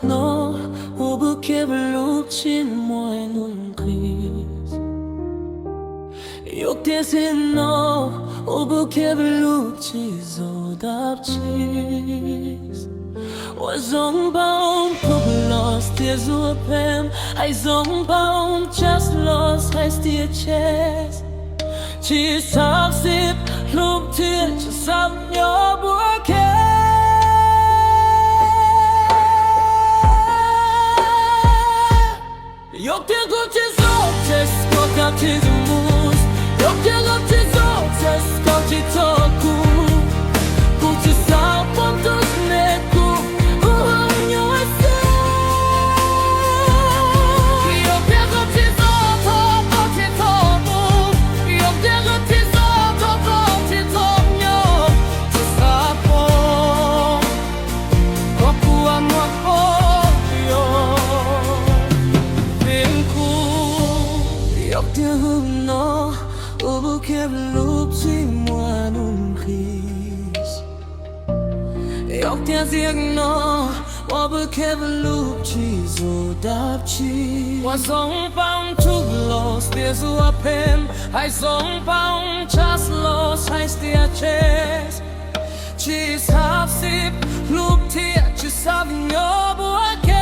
non, au bouquet velouté, moi non grise. Yok desin no, au bouquet velouté, zodaptis. Zongbaum, Pubelos, der Surpem, ein Zongbaum, just los, heißt dir Chess. Cheese up, sip, look to just up your bouquet. Yok der Gute Sortes, Gott hat diese Mus. Yok der Gute Sortes, Gott die Toku. Gutes Saup und das Neku. Yok der Signal, wobble keveluchi, so dabchi. Was Songbaum tuglos, der so apem. Ein Songbaum just los, heißt der Chess. Cheese half sip, look here, just having your bouquet.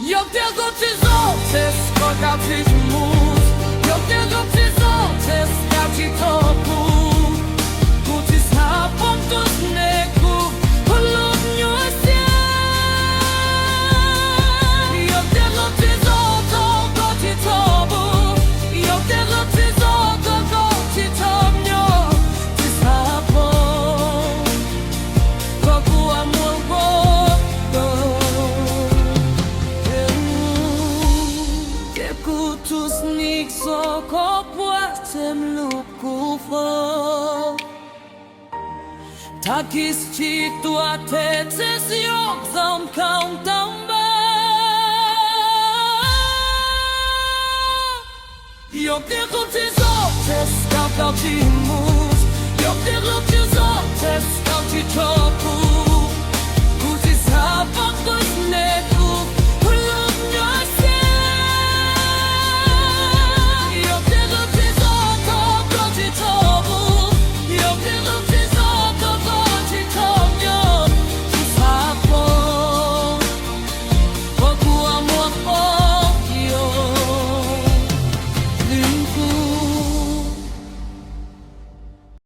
Yok der Gute Sortes, Gott hat sich Mus. Yok der Gute Sortes, Gott die Toku. Gutes Hab und das Neku, verloren Justia. Yok der Gute Sortes, Gott die Toku. Yok der Gute Sortes, Gott die Toku. Das Hab und Toku amor Godo. Tus nik so kopłatem luku fo Takis ci tu a te cesjok zamkam tamba Yok der Gute Sortes, gab auf die Mus Yok der